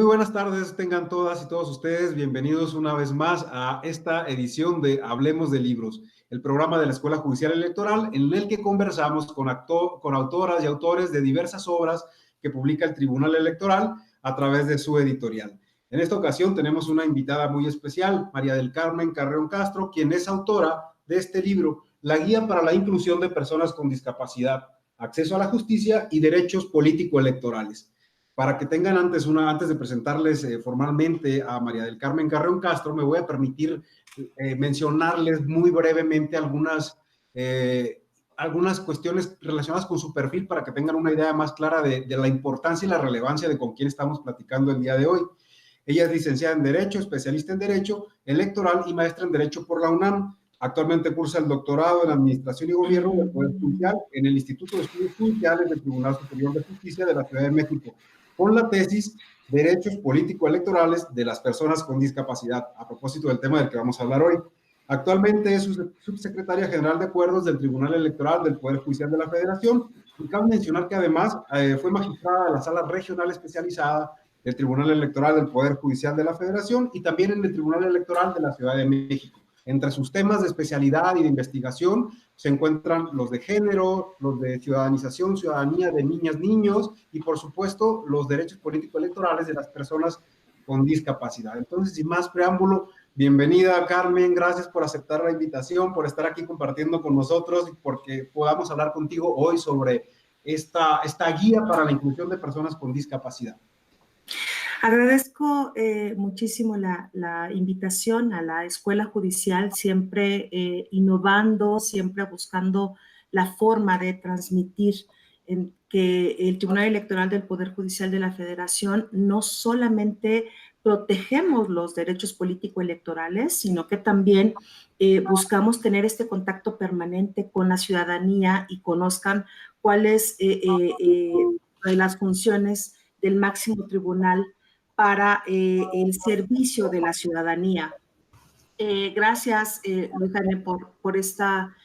Muy buenas tardes, tengan todas y todos ustedes bienvenidos una vez más a esta edición de Hablemos de Libros, el programa de la Escuela Judicial Electoral en el que conversamos con autoras y autores de diversas obras que publica el Tribunal Electoral a través de su editorial. En esta ocasión tenemos una invitada muy especial, María del Carmen Carreón Castro, quien es autora de este libro, La Guía para la Inclusión de Personas con Discapacidad, Acceso a la Justicia y Derechos Político-Electorales. Para que tengan antes de presentarles formalmente a María del Carmen Carreón Castro, me voy a permitir mencionarles muy brevemente algunas cuestiones relacionadas con su perfil para que tengan una idea más clara de la importancia y la relevancia de con quién estamos platicando el día de hoy. Ella es licenciada en Derecho, especialista en Derecho Electoral y maestra en Derecho por la UNAM. Actualmente cursa el doctorado en Administración y Gobierno del Poder Judicial en el Instituto de Estudios Judiciales del Tribunal Superior de Justicia de la Ciudad de México, con la tesis Derechos Político-Electorales de las Personas con Discapacidad, a propósito del tema del que vamos a hablar hoy. Actualmente es subsecretaria general de Acuerdos del Tribunal Electoral del Poder Judicial de la Federación, y cabe mencionar que además fue magistrada de la Sala Regional Especializada del Tribunal Electoral del Poder Judicial de la Federación y también en el Tribunal Electoral de la Ciudad de México. Entre sus temas de especialidad y de investigación se encuentran los de género, los de ciudadanización, ciudadanía de niñas, niños y, por supuesto, los derechos político-electorales de las personas con discapacidad. Entonces, sin más preámbulo, bienvenida, Carmen, gracias por aceptar la invitación, por estar aquí compartiendo con nosotros y porque podamos hablar contigo hoy sobre esta guía para la inclusión de personas con discapacidad. Agradezco muchísimo la invitación a la Escuela Judicial, siempre innovando, siempre buscando la forma de transmitir en que el Tribunal Electoral del Poder Judicial de la Federación no solamente protegemos los derechos político-electorales, sino que también buscamos tener este contacto permanente con la ciudadanía y conozcan cuáles las funciones del máximo tribunal para el servicio de la ciudadanía. Gracias, Luis Jaime, por esta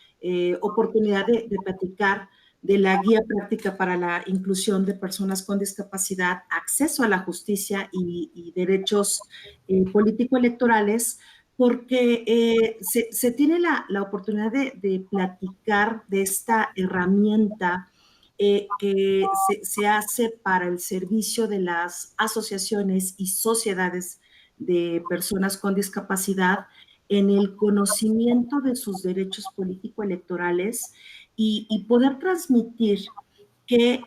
oportunidad de platicar de la guía práctica para la inclusión de personas con discapacidad, acceso a la justicia y derechos político-electorales, porque se tiene la oportunidad de platicar de esta herramienta que se hace para el servicio de las asociaciones y sociedades de personas con discapacidad en el conocimiento de sus derechos político-electorales y poder transmitir que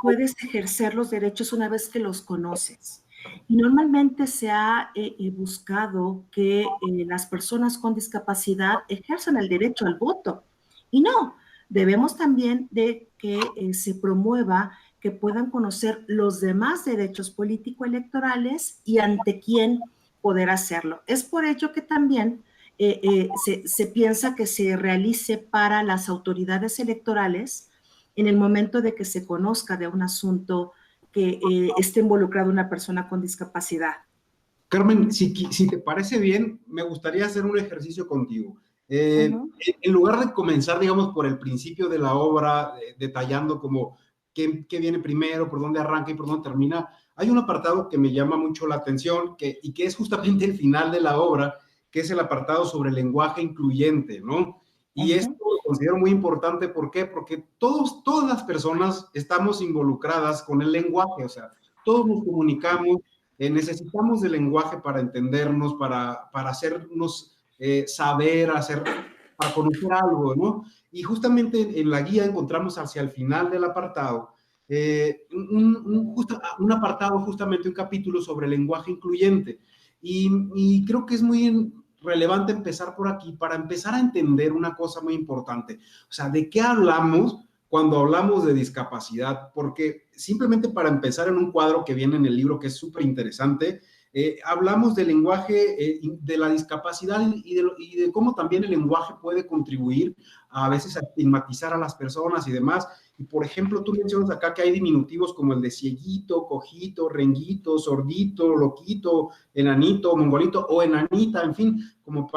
puedes ejercer los derechos una vez que los conoces. Y normalmente se ha buscado que las personas con discapacidad ejerzan el derecho al voto. Y no, debemos también de que se promueva que puedan conocer los demás derechos político-electorales y ante quién poder hacerlo. Es por ello que también se piensa que se realice para las autoridades electorales en el momento de que se conozca de un asunto que esté involucrado una persona con discapacidad. Carmen, si te parece bien, me gustaría hacer un ejercicio contigo. En lugar de comenzar, digamos, por el principio de la obra, detallando como qué viene primero, por dónde arranca y por dónde termina, hay un apartado que me llama mucho la atención y que es justamente el final de la obra, que es el apartado sobre el lenguaje incluyente, ¿no? Y esto lo considero muy importante, ¿por qué? Porque todas las personas estamos involucradas con el lenguaje, o sea, todos nos comunicamos, necesitamos del lenguaje para entendernos, para hacernos saber, para conocer algo, ¿no? Y justamente en la guía encontramos hacia el final del apartado un apartado, justamente un capítulo sobre el lenguaje incluyente. Y creo que es muy relevante empezar por aquí para empezar a entender una cosa muy importante. O sea, ¿de qué hablamos cuando hablamos de discapacidad? Porque simplemente para empezar en un cuadro que viene en el libro que es súper interesante, hablamos del lenguaje, de la discapacidad y de cómo también el lenguaje puede contribuir a veces a estigmatizar a las personas y demás. Y, por ejemplo, tú mencionas acá que hay diminutivos como el de cieguito, cojito, renguito, sordito, loquito, enanito, mongolito o enanita, en fin, como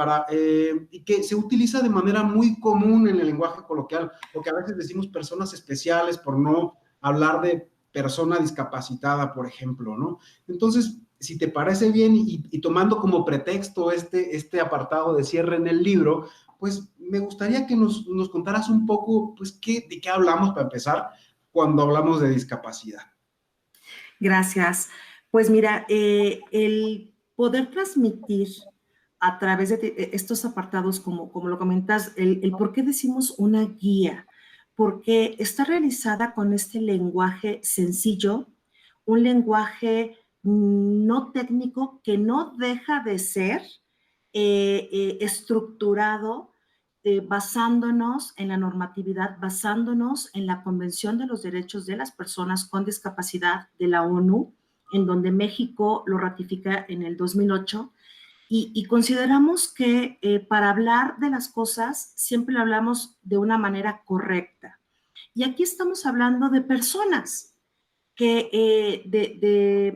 y que se utiliza de manera muy común en el lenguaje coloquial, porque a veces decimos personas especiales por no hablar de persona discapacitada, por ejemplo, ¿no? Entonces, si te parece bien y tomando como pretexto este apartado de cierre en el libro, pues me gustaría que nos contaras un poco, pues, de qué hablamos para empezar cuando hablamos de discapacidad. Gracias. Pues mira, el poder transmitir a través de estos apartados, como lo comentas, el por qué decimos una guía, porque está realizada con este lenguaje sencillo, un lenguaje no técnico que no deja de ser estructurado, basándonos en la normatividad, basándonos en la Convención de los Derechos de las Personas con Discapacidad de la ONU, en donde México lo ratifica en el 2008. Y consideramos que para hablar de las cosas siempre lo hablamos de una manera correcta. Y aquí estamos hablando de personas que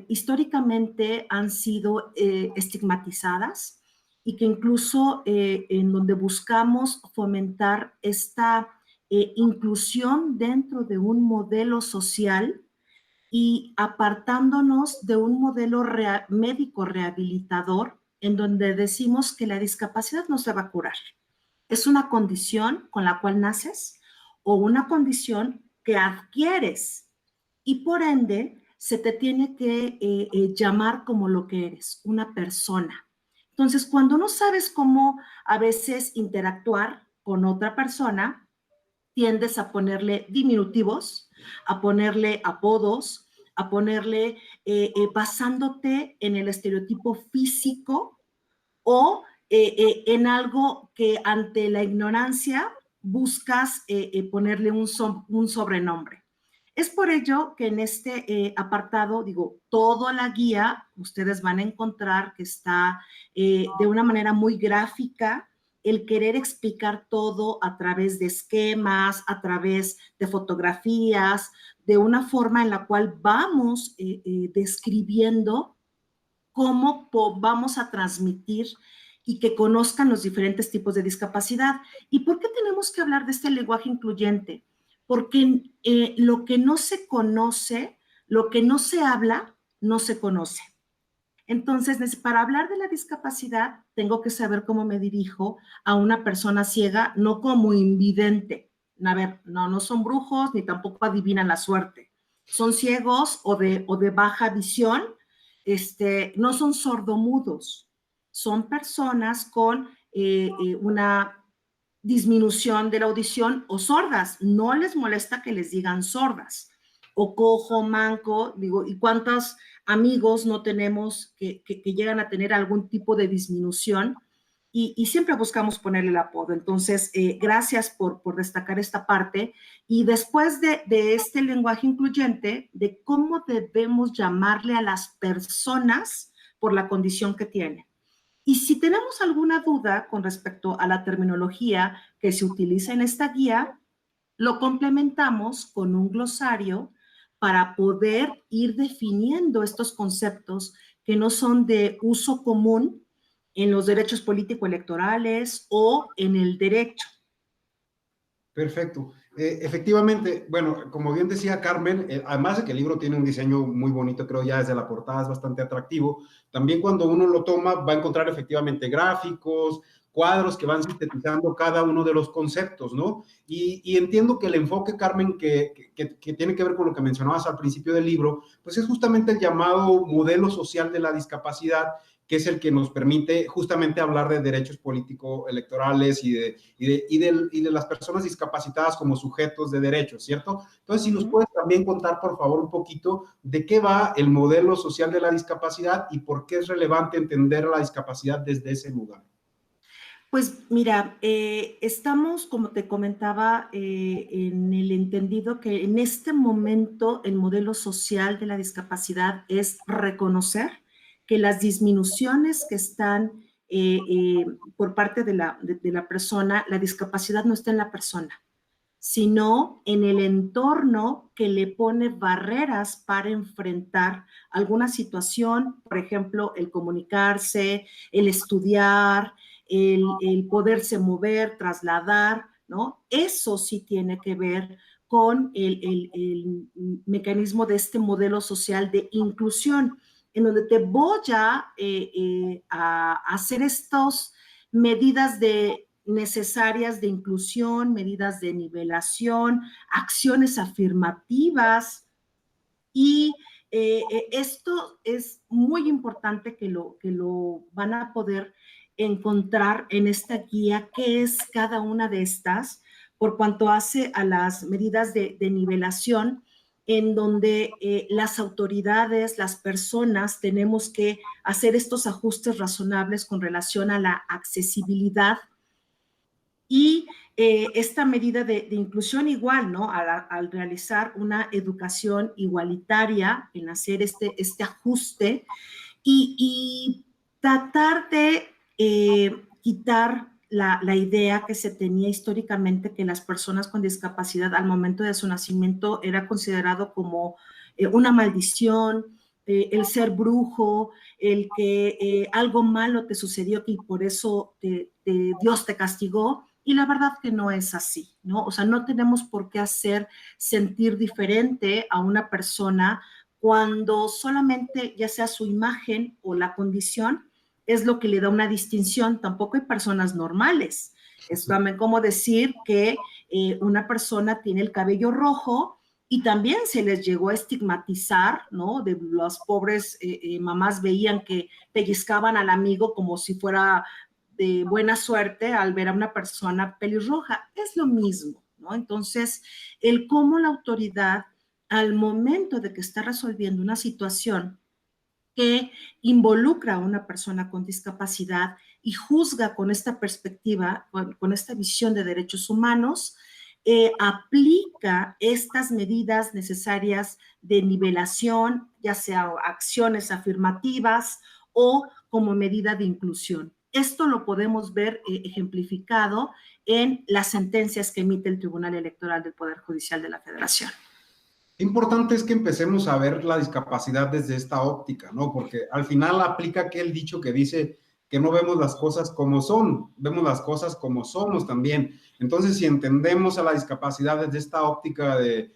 históricamente han sido estigmatizadas y que incluso en donde buscamos fomentar esta inclusión dentro de un modelo social y apartándonos de un modelo médico rehabilitador en donde decimos que la discapacidad no se va a curar. Es una condición con la cual naces o una condición que adquieres y por ende se te tiene que llamar como lo que eres, una persona. Entonces, cuando no sabes cómo a veces interactuar con otra persona, tiendes a ponerle diminutivos, a ponerle apodos, a ponerle basándote en el estereotipo físico o en algo que ante la ignorancia buscas ponerle un sobrenombre. Es por ello que en este apartado, digo, toda la guía ustedes van a encontrar que está de una manera muy gráfica, el querer explicar todo a través de esquemas, a través de fotografías, de una forma en la cual vamos describiendo cómo vamos a transmitir y que conozcan los diferentes tipos de discapacidad. ¿Y por qué tenemos que hablar de este lenguaje incluyente? Porque lo que no se conoce, lo que no se habla, no se conoce. Entonces, para hablar de la discapacidad, tengo que saber cómo me dirijo a una persona ciega, no como invidente. A ver, no son brujos ni tampoco adivinan la suerte. Son ciegos o de baja visión, no son sordomudos. Son personas con una disminución de la audición o sordas. No les molesta que les digan sordas. O cojo, manco, digo, ¿y cuántos amigos no tenemos que llegan a tener algún tipo de disminución? Y siempre buscamos ponerle el apodo. Entonces, gracias por destacar esta parte. Y después de este lenguaje incluyente, de cómo debemos llamarle a las personas por la condición que tienen. Y si tenemos alguna duda con respecto a la terminología que se utiliza en esta guía, lo complementamos con un glosario para poder ir definiendo estos conceptos que no son de uso común en los derechos político-electorales o en el derecho. Perfecto. Efectivamente, bueno, como bien decía Carmen, además de que el libro tiene un diseño muy bonito, creo ya desde la portada es bastante atractivo, también cuando uno lo toma va a encontrar efectivamente gráficos, cuadros que van sintetizando cada uno de los conceptos, ¿no? Y entiendo que el enfoque, Carmen, que tiene que ver con lo que mencionabas al principio del libro, pues es justamente el llamado modelo social de la discapacidad, que es el que nos permite justamente hablar de derechos político-electorales y de las personas discapacitadas como sujetos de derechos, ¿cierto? Entonces, si nos puedes también contar, por favor, un poquito de qué va el modelo social de la discapacidad y por qué es relevante entender la discapacidad desde ese lugar. Pues mira, estamos, como te comentaba, en el entendido que en este momento el modelo social de la discapacidad es reconocer que las disminuciones que están por parte de la persona, la discapacidad no está en la persona, sino en el entorno que le pone barreras para enfrentar alguna situación, por ejemplo, el comunicarse, el estudiar, el poderse mover, trasladar, ¿no? Eso sí tiene que ver con el mecanismo de este modelo social de inclusión. en donde te voy a hacer estas medidas necesarias de inclusión, medidas de nivelación, acciones afirmativas, y esto es muy importante que lo van a poder encontrar en esta guía, qué es cada una de estas, por cuanto hace a las medidas de nivelación, en donde las autoridades, las personas, tenemos que hacer estos ajustes razonables con relación a la accesibilidad. Y esta medida de inclusión igual, ¿no? Al realizar una educación igualitaria, en hacer este ajuste y tratar de quitar la idea que se tenía históricamente, que las personas con discapacidad al momento de su nacimiento era considerado como una maldición, el ser brujo, el que algo malo te sucedió y por eso Dios te castigó. Y la verdad que no es así, ¿no? O sea, no tenemos por qué hacer sentir diferente a una persona cuando solamente ya sea su imagen o la condición es lo que le da una distinción. Tampoco hay personas normales. Es también como decir que una persona tiene el cabello rojo y también se les llegó a estigmatizar, ¿no? De las pobres mamás veían que pellizcaban al amigo como si fuera de buena suerte al ver a una persona pelirroja. Es lo mismo, ¿no? Entonces, el cómo la autoridad, al momento de que está resolviendo una situación que involucra a una persona con discapacidad y juzga con esta perspectiva, con esta visión de derechos humanos, aplica estas medidas necesarias de nivelación, ya sea acciones afirmativas o como medida de inclusión. Esto lo podemos ver ejemplificado en las sentencias que emite el Tribunal Electoral del Poder Judicial de la Federación. Importante es que empecemos a ver la discapacidad desde esta óptica, ¿no? Porque al final aplica aquel dicho que dice que no vemos las cosas como son, vemos las cosas como somos también. Entonces, si entendemos a la discapacidad desde esta óptica de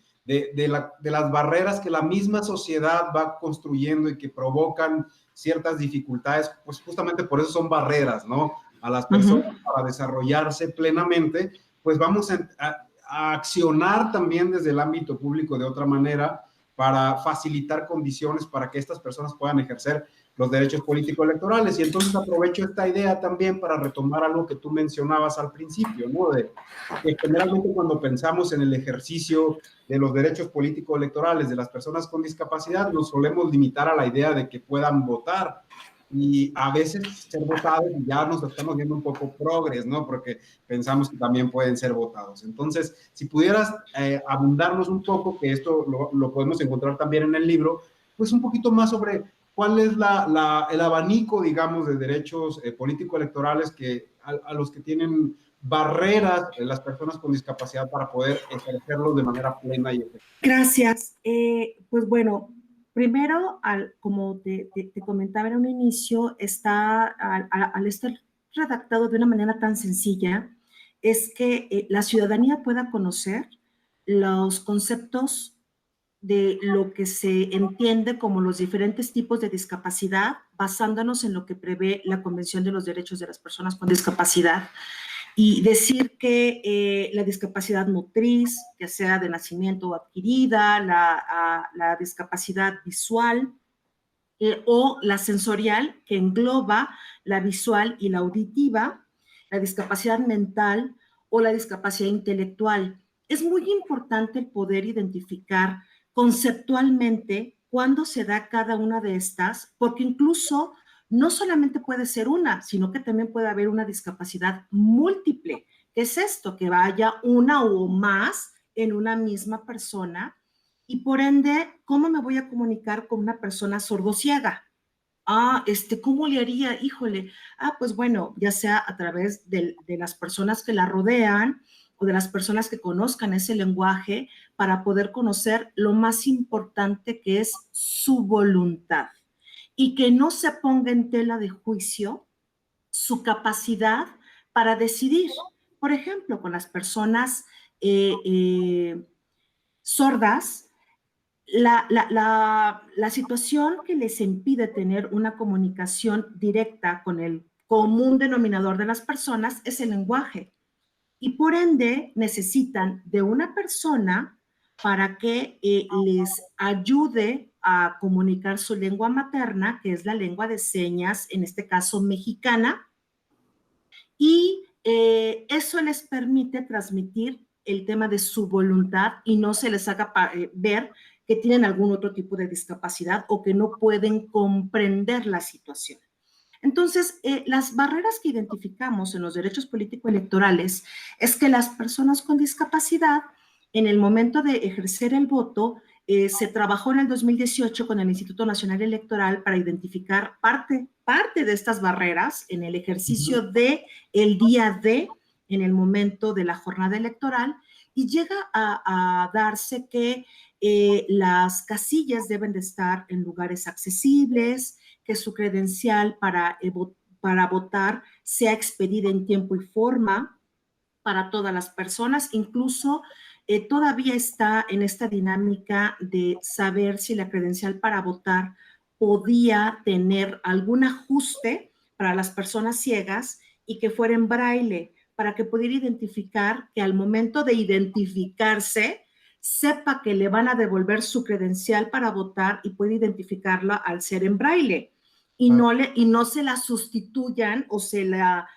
las barreras que la misma sociedad va construyendo y que provocan ciertas dificultades, pues justamente por eso son barreras, ¿no? A las personas para desarrollarse plenamente, pues vamos a accionar también desde el ámbito público de otra manera para facilitar condiciones para que estas personas puedan ejercer los derechos político-electorales. Y entonces aprovecho esta idea también para retomar algo que tú mencionabas al principio, ¿no? De que generalmente cuando pensamos en el ejercicio de los derechos político-electorales de las personas con discapacidad, nos solemos limitar a la idea de que puedan votar. Y a veces ser votados ya nos estamos viendo un poco progres, ¿no? Porque pensamos que también pueden ser votados. Entonces, si pudieras abundarnos un poco, que esto lo podemos encontrar también en el libro, pues un poquito más sobre cuál es el abanico, digamos, de derechos político-electorales que a los que tienen barreras las personas con discapacidad para poder ejercerlos de manera plena y efectiva. Gracias. Pues bueno, primero, como te comentaba en un inicio, al estar redactado de una manera tan sencilla, es que la ciudadanía pueda conocer los conceptos de lo que se entiende como los diferentes tipos de discapacidad, basándonos en lo que prevé la Convención de los Derechos de las Personas con Discapacidad. Y decir que la discapacidad motriz, ya sea de nacimiento o adquirida, la discapacidad visual o la sensorial, que engloba la visual y la auditiva, la discapacidad mental o la discapacidad intelectual. Es muy importante el poder identificar conceptualmente cuándo se da cada una de estas, porque incluso no solamente puede ser una, sino que también puede haber una discapacidad múltiple. ¿Qué es esto? Que vaya una o más en una misma persona y por ende, ¿cómo me voy a comunicar con una persona sordociega? ¿Cómo le haría? Híjole, pues bueno, ya sea a través de las personas que la rodean o de las personas que conozcan ese lenguaje para poder conocer lo más importante que es su voluntad y que no se ponga en tela de juicio su capacidad para decidir. Por ejemplo, con las personas sordas, la situación que les impide tener una comunicación directa con el común denominador de las personas es el lenguaje. Y por ende necesitan de una persona para que les ayude a comunicar su lengua materna, que es la lengua de señas, en este caso mexicana, y eso les permite transmitir el tema de su voluntad y no se les haga ver que tienen algún otro tipo de discapacidad o que no pueden comprender la situación. Entonces, las barreras que identificamos en los derechos político-electorales es que las personas con discapacidad, en el momento de ejercer el voto, se trabajó en el 2018 con el Instituto Nacional Electoral para identificar parte de estas barreras en el ejercicio de el día D, en el momento de la jornada electoral, y llega a darse que las casillas deben de estar en lugares accesibles, que su credencial para votar sea expedida en tiempo y forma para todas las personas, incluso todavía está en esta dinámica de saber si la credencial para votar podía tener algún ajuste para las personas ciegas y que fuera en braille, para que pudiera identificar que al momento de identificarse, sepa que le van a devolver su credencial para votar y puede identificarla al ser en braille. Y no se la sustituyan o se la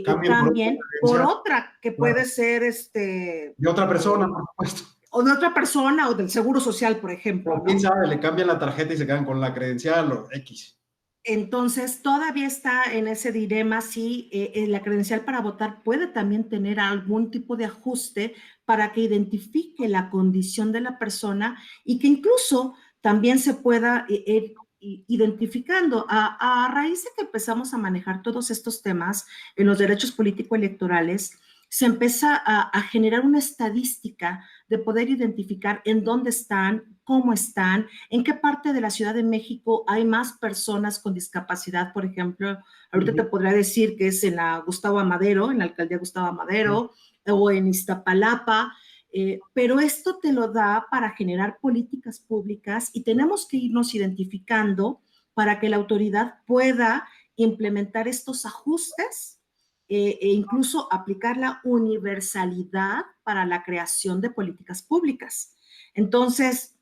cambien por otra que puede ser de otra persona, por supuesto. O de otra persona o del Seguro Social, por ejemplo. O quién sabe, le cambian la tarjeta y se quedan con la credencial o X. Entonces, todavía está en ese dilema si la credencial para votar puede también tener algún tipo de ajuste para que identifique la condición de la persona y que incluso también se pueda identificando. A raíz de que empezamos a manejar todos estos temas en los derechos político-electorales, se empieza a generar una estadística de poder identificar en dónde están, cómo están, en qué parte de la Ciudad de México hay más personas con discapacidad, por ejemplo. Ahorita te podría decir que es en la Gustavo Amadero, en la alcaldía Gustavo Amadero, o en Iztapalapa, pero esto te lo da para generar políticas públicas y tenemos que irnos identificando para que la autoridad pueda implementar estos ajustes e incluso aplicar la universalidad para la creación de políticas públicas. Entonces,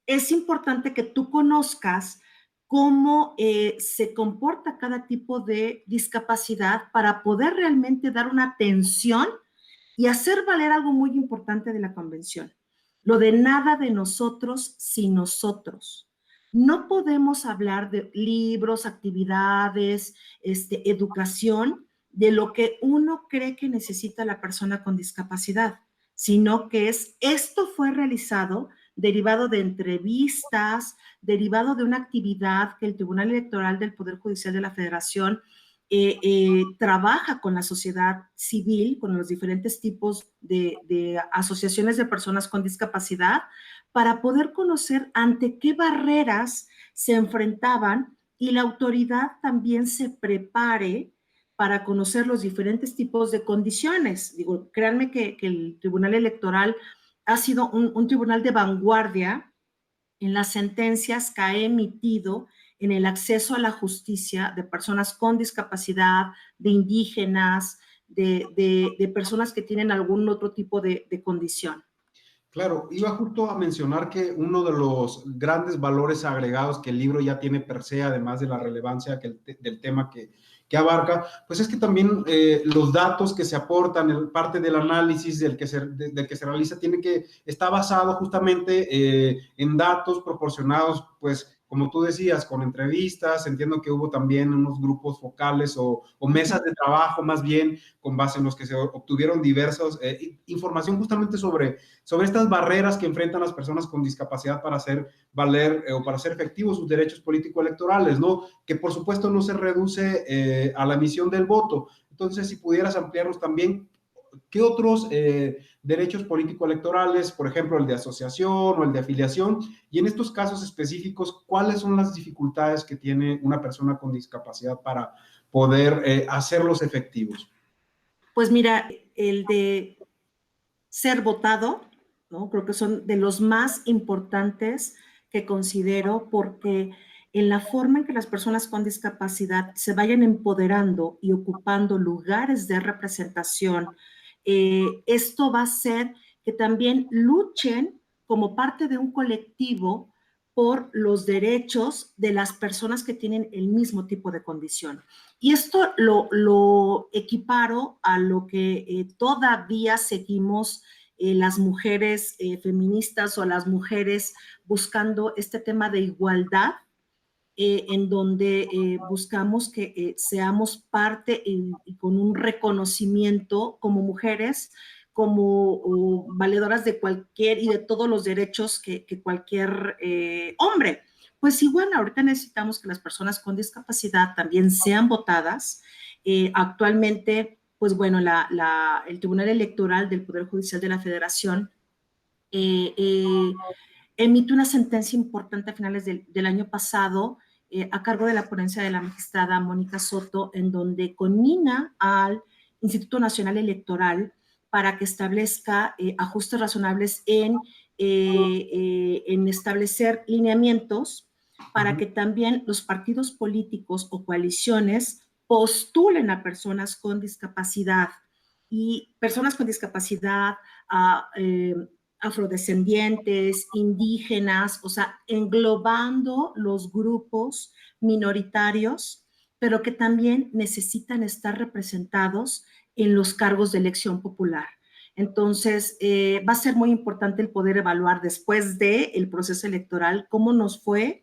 es importante que tú conozcas cómo se comporta cada tipo de discapacidad para poder realmente dar una atención y hacer valer algo muy importante de la convención. Lo de nada de nosotros sin nosotros. No podemos hablar de libros, actividades, educación, de lo que uno cree que necesita la persona con discapacidad, sino que esto fue realizado derivado de entrevistas, derivado de una actividad que el Tribunal Electoral del Poder Judicial de la Federación trabaja con la sociedad civil, con los diferentes tipos de asociaciones de personas con discapacidad, para poder conocer ante qué barreras se enfrentaban y la autoridad también se prepare para conocer los diferentes tipos de condiciones. Digo, créanme que el Tribunal Electoral ha sido un tribunal de vanguardia en las sentencias que ha emitido en el acceso a la justicia de personas con discapacidad, de indígenas, de personas que tienen algún otro tipo de condición. Claro, iba justo a mencionar que uno de los grandes valores agregados que el libro ya tiene per se, además de la relevancia del tema que abarca, pues es que también los datos que se aportan, parte del análisis del que se realiza, está basado justamente en datos proporcionados, pues, como tú decías, con entrevistas. Entiendo que hubo también unos grupos focales o mesas de trabajo, más bien, con base en los que se obtuvieron diversas información justamente sobre estas barreras que enfrentan las personas con discapacidad para hacer valer o para hacer efectivos sus derechos político-electorales, ¿no? Que por supuesto no se reduce a la emisión del voto. Entonces, si pudieras ampliarnos también, ¿qué otros derechos político-electorales, por ejemplo, el de asociación o el de afiliación? Y en estos casos específicos, ¿cuáles son las dificultades que tiene una persona con discapacidad para poder hacerlos efectivos? Pues mira, el de ser votado ¿no? Creo que son de los más importantes que considero, porque en la forma en que las personas con discapacidad se vayan empoderando y ocupando lugares de representación, esto va a hacer que también luchen como parte de un colectivo por los derechos de las personas que tienen el mismo tipo de condición. Y esto lo equiparo a lo que todavía seguimos las mujeres feministas o las mujeres buscando este tema de igualdad, en donde buscamos que seamos parte y con un reconocimiento como mujeres, como valedoras de cualquier y de todos los derechos que cualquier hombre. Pues igual, ahorita necesitamos que las personas con discapacidad también sean votadas. Actualmente, pues bueno, el Tribunal Electoral del Poder Judicial de la Federación eh, eh, emite una sentencia importante a finales del año pasado a cargo de la ponencia de la magistrada Mónica Soto, en donde conmina al Instituto Nacional Electoral para que establezca ajustes razonables en establecer lineamientos para que también los partidos políticos o coaliciones postulen a personas con discapacidad y personas con discapacidad, a afrodescendientes, indígenas, o sea, englobando los grupos minoritarios, pero que también necesitan estar representados en los cargos de elección popular. Entonces, va a ser muy importante el poder evaluar después del proceso electoral cómo nos fue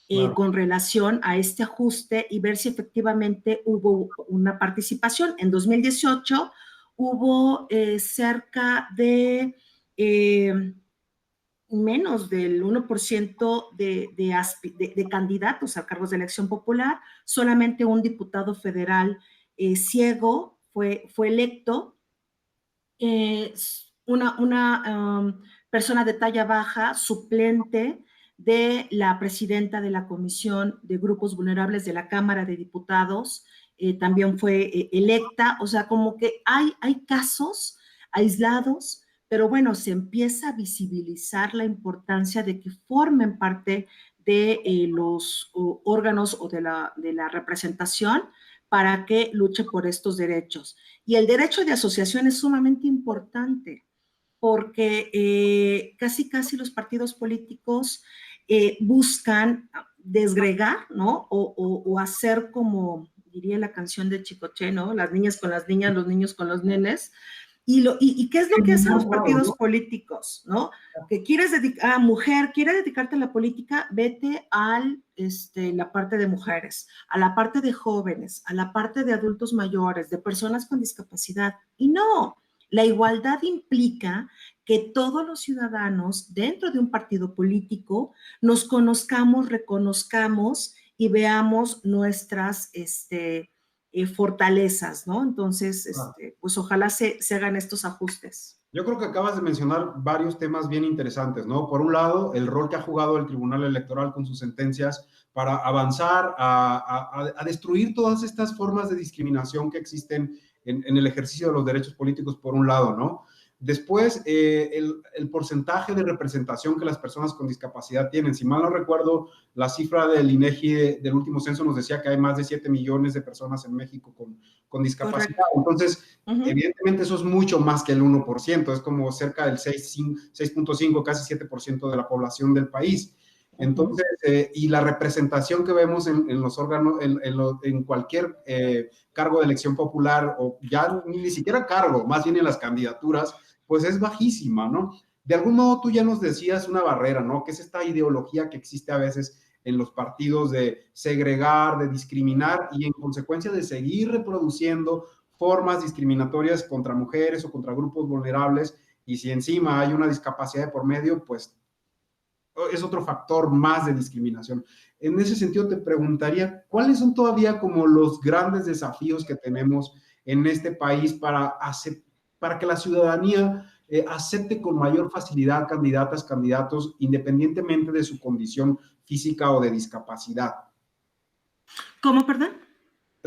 Claro. con relación a este ajuste y ver si efectivamente hubo una participación. En 2018 hubo cerca de menos del 1% de candidatos a cargos de elección popular, solamente un diputado federal ciego fue electo, una persona de talla baja, suplente de la presidenta de la Comisión de Grupos Vulnerables de la Cámara de Diputados, también fue electa. O sea, como que hay casos aislados, pero bueno, se empieza a visibilizar la importancia de que formen parte de los órganos o de la representación para que luche por estos derechos. Y el derecho de asociación es sumamente importante porque casi los partidos políticos buscan desgregar, ¿no? O hacer como diría la canción de Chicoche, ¿no? Las niñas con las niñas, los niños con los nenes. ¿Y qué es lo que hacen los partidos políticos, no? Que quieres dedicar, mujer, quieres dedicarte a la política, vete a la parte de mujeres, a la parte de jóvenes, a la parte de adultos mayores, de personas con discapacidad. Y no, la igualdad implica que todos los ciudadanos dentro de un partido político nos conozcamos, reconozcamos y veamos nuestras fortalezas, ¿no? Entonces, pues ojalá se hagan estos ajustes. Yo creo que acabas de mencionar varios temas bien interesantes, ¿no? Por un lado, el rol que ha jugado el Tribunal Electoral con sus sentencias para avanzar a destruir todas estas formas de discriminación que existen en el ejercicio de los derechos políticos, por un lado, ¿no? Después, el porcentaje de representación que las personas con discapacidad tienen. Si mal no recuerdo, la cifra del INEGI del último censo nos decía que hay más de 7 millones de personas en México con discapacidad. Correcto. Entonces, evidentemente eso es mucho más que el 1%, es como cerca del 6.5, casi 7% de la población del país. Entonces, y la representación que vemos en los órganos, en cualquier cargo de elección popular, o ya ni siquiera cargo, más bien en las candidaturas, pues es bajísima, ¿no? De algún modo tú ya nos decías una barrera, ¿no? Que es esta ideología que existe a veces en los partidos de segregar, de discriminar y en consecuencia de seguir reproduciendo formas discriminatorias contra mujeres o contra grupos vulnerables, y si encima hay una discapacidad de por medio, pues es otro factor más de discriminación. En ese sentido te preguntaría, ¿cuáles son todavía como los grandes desafíos que tenemos en este país para que la ciudadanía acepte con mayor facilidad candidatas, candidatos, independientemente de su condición física o de discapacidad? ¿Cómo, perdón?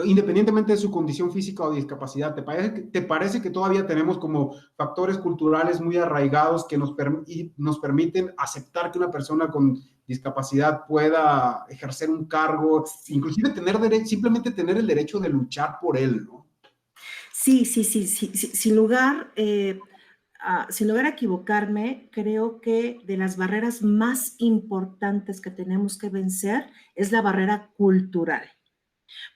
independientemente de su condición física o discapacidad. Te parece que todavía tenemos como factores culturales muy arraigados que nos permiten aceptar que una persona con discapacidad pueda ejercer un cargo, inclusive simplemente tener el derecho de luchar por él, ¿no? Sí, sí, sí, sí, sí, sin lugar a equivocarme, creo que de las barreras más importantes que tenemos que vencer es la barrera cultural,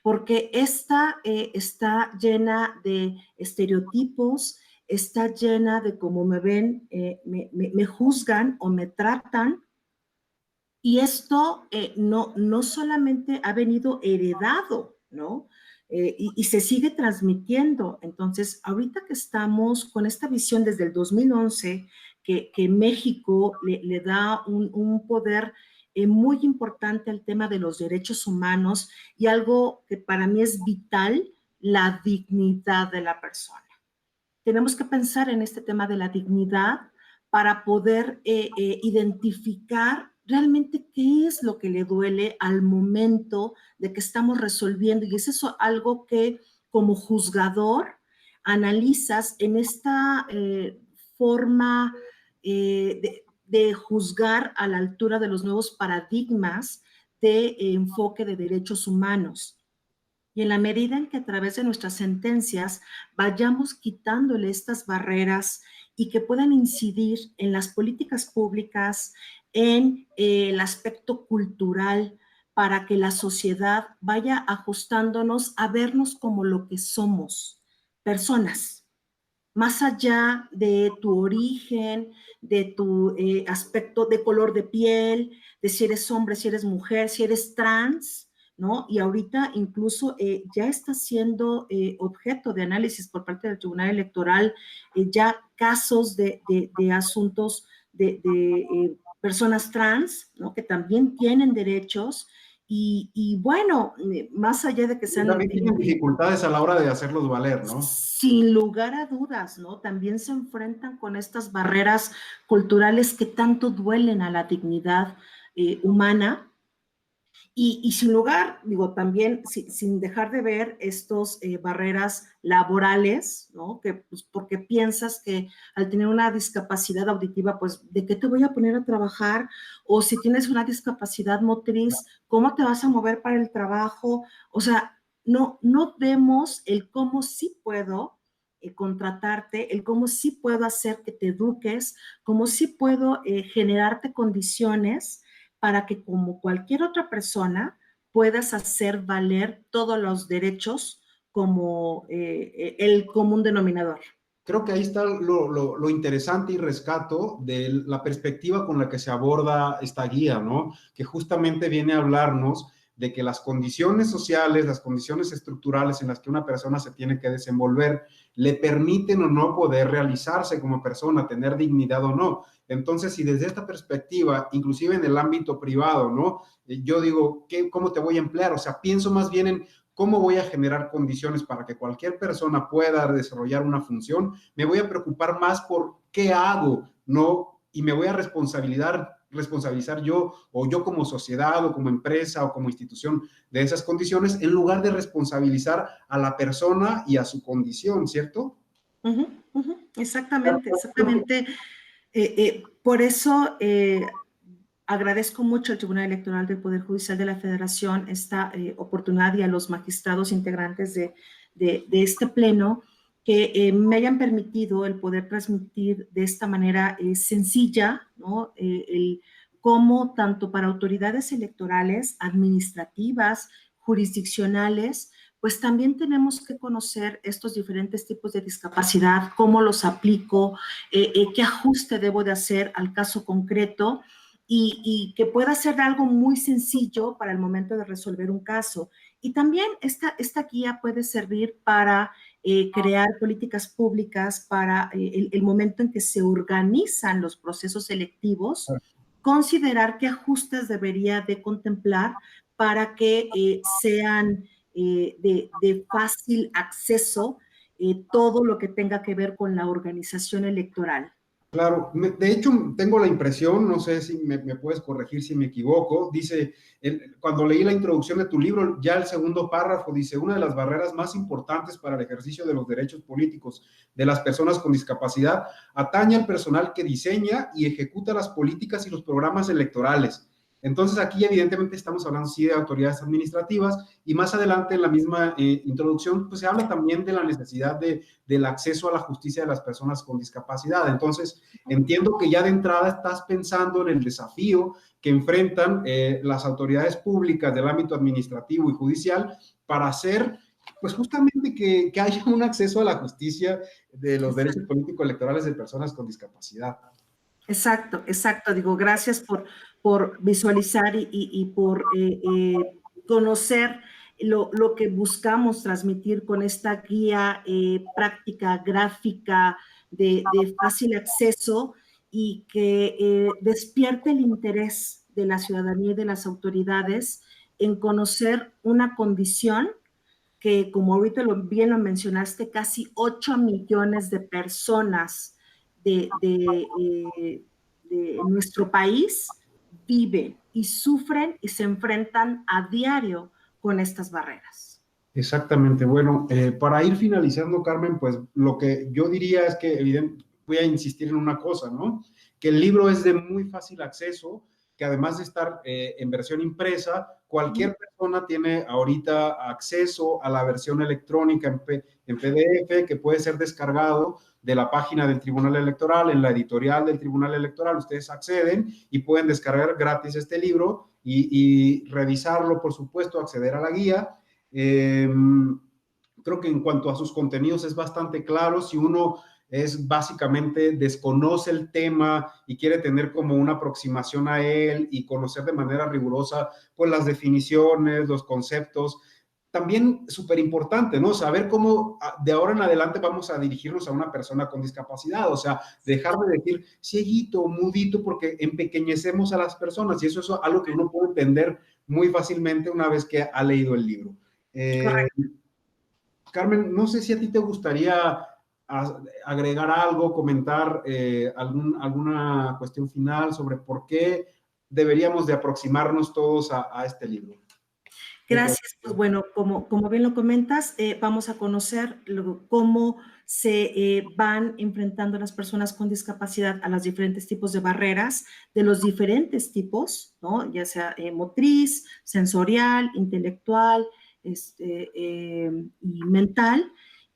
porque esta está llena de estereotipos, está llena de cómo me ven, me juzgan o me tratan, y esto no solamente ha venido heredado, ¿no? Y se sigue transmitiendo. Entonces, ahorita que estamos con esta visión desde el 2011, que México le da un poder muy importante al tema de los derechos humanos y algo que para mí es vital, la dignidad de la persona. Tenemos que pensar en este tema de la dignidad para poder identificar realmente qué es lo que le duele al momento de que estamos resolviendo. Y es eso algo que como juzgador analizas en esta forma de juzgar a la altura de los nuevos paradigmas de enfoque de derechos humanos. Y en la medida en que a través de nuestras sentencias vayamos quitándole estas barreras y que puedan incidir en las políticas públicas, en el aspecto cultural, para que la sociedad vaya ajustándonos a vernos como lo que somos, personas, más allá de tu origen, de tu aspecto de color de piel, de si eres hombre, si eres mujer, si eres trans, ¿no? Y ahorita incluso ya está siendo objeto de análisis por parte del Tribunal Electoral, ya casos de asuntos de personas trans, ¿no? Que también tienen derechos. Y bueno, más allá de que Y sean también tienen dificultades a la hora de hacerlos valer, ¿no? sin lugar a dudas, ¿no? También se enfrentan con estas barreras culturales que tanto duelen a la dignidad humana y sin lugar, digo, también sin dejar de ver estos barreras laborales, ¿no? Que, pues, porque piensas que al tener una discapacidad auditiva, pues, ¿de qué te voy a poner a trabajar? O si tienes una discapacidad motriz, ¿cómo te vas a mover para el trabajo? O sea, no vemos el cómo sí puedo contratarte, el cómo sí puedo hacer que te eduques, cómo sí puedo generarte condiciones para que como cualquier otra persona puedas hacer valer todos los derechos como el común denominador. Creo que ahí está lo interesante y rescato de la perspectiva con la que se aborda esta guía, ¿no? Que justamente viene a hablarnos de que las condiciones sociales, las condiciones estructurales en las que una persona se tiene que desenvolver, le permiten o no poder realizarse como persona, tener dignidad o no. Entonces, si desde esta perspectiva, inclusive en el ámbito privado, ¿no? Yo digo, ¿cómo te voy a emplear? O sea, pienso más bien en cómo voy a generar condiciones para que cualquier persona pueda desarrollar una función. Me voy a preocupar más por qué hago, ¿no? Y me voy a responsabilizar yo o yo como sociedad o como empresa o como institución de esas condiciones en lugar de responsabilizar a la persona y a su condición, ¿cierto? Exactamente, exactamente. Por eso agradezco mucho al Tribunal Electoral del Poder Judicial de la Federación esta oportunidad y a los magistrados integrantes de este pleno que me hayan permitido el poder transmitir de esta manera sencilla, ¿no? El cómo tanto para autoridades electorales, administrativas, jurisdiccionales, pues también tenemos que conocer estos diferentes tipos de discapacidad, cómo los aplico, qué ajuste debo de hacer al caso concreto y que pueda ser algo muy sencillo para el momento de resolver un caso. Y también esta guía puede servir para crear políticas públicas para el momento en que se organizan los procesos selectivos, considerar qué ajustes debería de contemplar para que sean de fácil acceso todo lo que tenga que ver con la organización electoral. Claro, de hecho tengo la impresión, no sé si me puedes corregir si me equivoco, dice, cuando leí la introducción de tu libro, ya el segundo párrafo dice, una de las barreras más importantes para el ejercicio de los derechos políticos de las personas con discapacidad atañe al personal que diseña y ejecuta las políticas y los programas electorales. Entonces aquí evidentemente estamos hablando sí de autoridades administrativas y más adelante en la misma introducción pues se habla también de la necesidad del acceso a la justicia de las personas con discapacidad. Entonces entiendo que ya de entrada estás pensando en el desafío que enfrentan las autoridades públicas del ámbito administrativo y judicial para hacer pues justamente que haya un acceso a la justicia de los derechos políticos electorales de personas con discapacidad. Exacto, exacto. Digo, gracias por visualizar y por conocer lo que buscamos transmitir con esta guía práctica, gráfica, de fácil acceso y que despierte el interés de la ciudadanía y de las autoridades en conocer una condición que, como ahorita bien lo mencionaste, casi 8 millones de personas de nuestro país viven y sufren y se enfrentan a diario con estas barreras. Exactamente. Bueno, para ir finalizando, Carmen, pues lo que yo diría es que voy a insistir en una cosa, ¿no? Que el libro es de muy fácil acceso, que además de estar en versión impresa, cualquier persona tiene ahorita acceso a la versión electrónica en PDF que puede ser descargado de la página del Tribunal Electoral, en la editorial del Tribunal Electoral. Ustedes acceden y pueden descargar gratis este libro y revisarlo, por supuesto, acceder a la guía. Creo que en cuanto a sus contenidos es bastante claro. Si uno es básicamente desconoce el tema y quiere tener como una aproximación a él y conocer de manera rigurosa pues las definiciones, los conceptos, también súper importante, ¿no? Saber cómo de ahora en adelante vamos a dirigirnos a una persona con discapacidad, o sea, dejar de decir cieguito, mudito, porque empequeñecemos a las personas y eso es algo que uno puede entender muy fácilmente una vez que ha leído el libro. Eh, Correcto. Carmen, no sé si a ti te gustaría agregar algo, comentar alguna cuestión final sobre por qué deberíamos de aproximarnos todos a este libro. Gracias. Pues bueno, como bien lo comentas, vamos a conocer cómo se van enfrentando las personas con discapacidad a los diferentes tipos de barreras, de los diferentes tipos, ¿no? Ya sea motriz, sensorial, intelectual, y mental.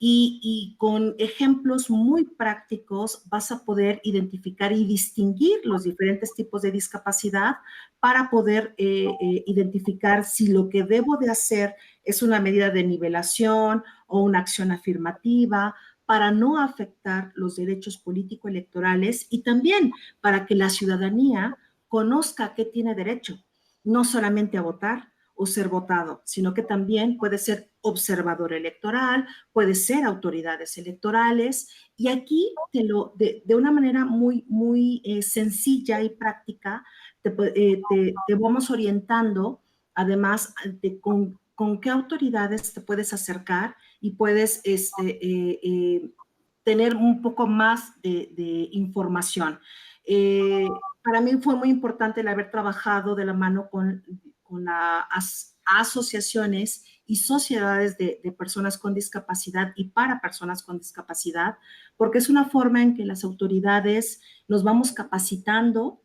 Y con ejemplos muy prácticos vas a poder identificar y distinguir los diferentes tipos de discapacidad para poder identificar si lo que debo de hacer es una medida de nivelación o una acción afirmativa para no afectar los derechos político-electorales y también para que la ciudadanía conozca a qué tiene derecho, no solamente a votar o ser votado, sino que también puede ser observador electoral, puede ser autoridades electorales, y aquí de una manera muy sencilla y práctica te vamos orientando, además de con qué autoridades te puedes acercar y puedes tener un poco más de información. Para mí fue muy importante el haber trabajado de la mano con las asociaciones y sociedades de personas con discapacidad y para personas con discapacidad, porque es una forma en que las autoridades nos vamos capacitando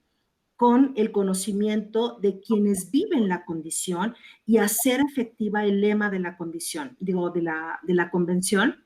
con el conocimiento de quienes viven la condición y hacer efectiva el lema de la condición, digo, de la convención,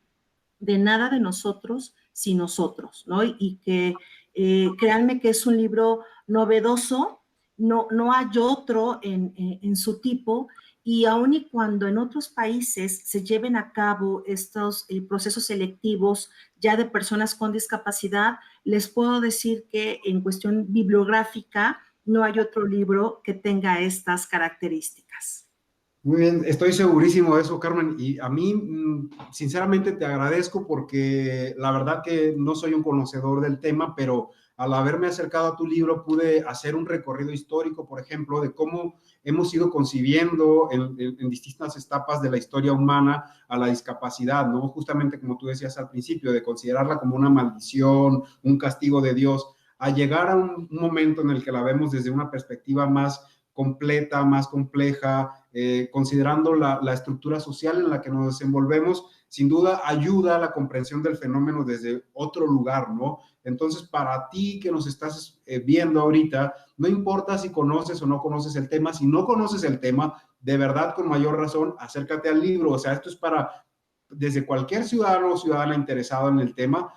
de nada de nosotros sin nosotros, ¿no? Y que créanme que es un libro novedoso, no hay otro en su tipo, y aun y cuando en otros países se lleven a cabo estos procesos selectivos ya de personas con discapacidad, les puedo decir que en cuestión bibliográfica no hay otro libro que tenga estas características. Muy bien, estoy segurísimo de eso, Carmen. Y a mí, sinceramente, te agradezco porque la verdad que no soy un conocedor del tema, pero al haberme acercado a tu libro pude hacer un recorrido histórico, por ejemplo, de cómo hemos ido concibiendo en distintas etapas de la historia humana a la discapacidad, ¿no? Justamente como tú decías al principio, de considerarla como una maldición, un castigo de Dios, a llegar a un momento en el que la vemos desde una perspectiva más completa, más compleja, considerando la estructura social en la que nos desenvolvemos, sin duda ayuda a la comprensión del fenómeno desde otro lugar, ¿no? Entonces, para ti que nos estás viendo ahorita, no importa si conoces o no conoces el tema, si no conoces el tema, de verdad, con mayor razón, acércate al libro. O sea, esto es para desde cualquier ciudadano o ciudadana interesado en el tema,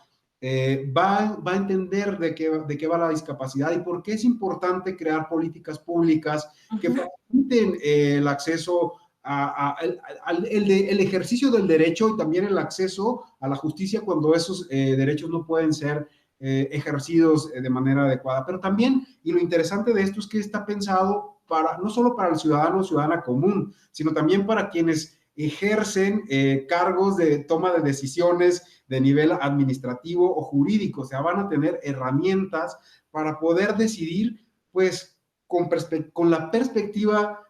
va a entender de qué va la discapacidad y por qué es importante crear políticas públicas que faciliten el acceso el ejercicio del derecho y también el acceso a la justicia cuando esos derechos no pueden ser ejercidos de manera adecuada. Pero también, y lo interesante de esto es que está pensado para, no solo para el ciudadano o ciudadana común, sino también para quienes ejercen cargos de toma de decisiones de nivel administrativo o jurídico. O sea, van a tener herramientas para poder decidir, pues, con la perspectiva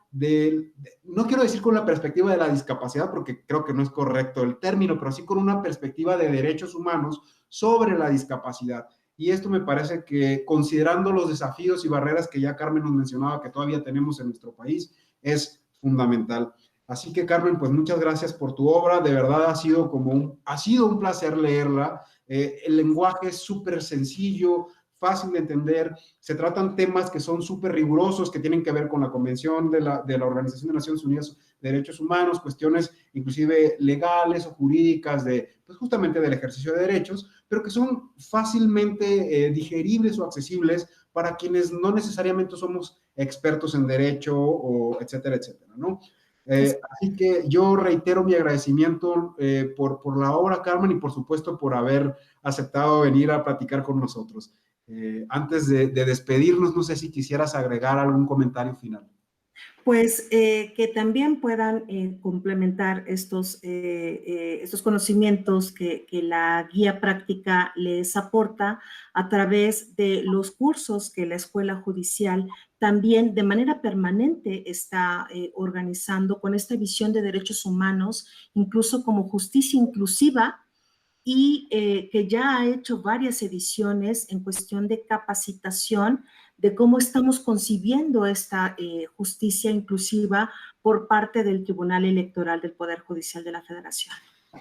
no quiero decir con la perspectiva de la discapacidad, porque creo que no es correcto el término, pero sí con una perspectiva de derechos humanos sobre la discapacidad. Y esto me parece que, considerando los desafíos y barreras que ya Carmen nos mencionaba que todavía tenemos en nuestro país, es fundamental. Así que, Carmen, pues muchas gracias por tu obra. De verdad ha sido un placer leerla. El lenguaje es súper sencillo, fácil de entender. Se tratan temas que son súper rigurosos, que tienen que ver con la Convención de la Organización de Naciones Unidas de Derechos Humanos, cuestiones inclusive legales o jurídicas pues justamente del ejercicio de derechos, pero que son fácilmente digeribles o accesibles para quienes no necesariamente somos expertos en derecho, o etcétera, etcétera, ¿no? Así que yo reitero mi agradecimiento por la obra, Carmen, y por supuesto por haber aceptado venir a platicar con nosotros. Antes de despedirnos, no sé si quisieras agregar algún comentario final. Pues que también puedan complementar estos conocimientos que la guía práctica les aporta a través de los cursos que la Escuela Judicial también de manera permanente está organizando con esta visión de derechos humanos, incluso como justicia inclusiva, y que ya ha hecho varias ediciones en cuestión de capacitación de cómo estamos concibiendo esta justicia inclusiva por parte del Tribunal Electoral del Poder Judicial de la Federación.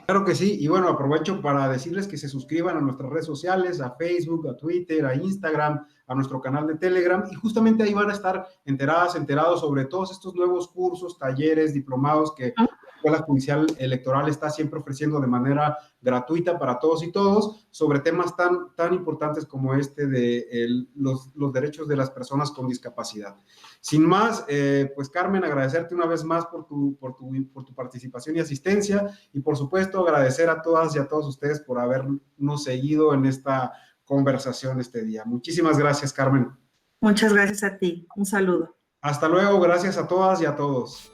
Claro que sí, y bueno, aprovecho para decirles que se suscriban a nuestras redes sociales, a Facebook, a Twitter, a Instagram, a nuestro canal de Telegram, y justamente ahí van a estar enterados sobre todos estos nuevos cursos, talleres, diplomados que la Escuela Judicial Electoral está siempre ofreciendo de manera gratuita para todos y todos, sobre temas tan importantes como este de los derechos de las personas con discapacidad. Sin más, pues Carmen, agradecerte una vez más por tu participación y asistencia, y por supuesto agradecer a todas y a todos ustedes por habernos seguido en esta conversación este día. Muchísimas gracias, Carmen. Muchas gracias a ti. Un saludo. Hasta luego, gracias a todas y a todos.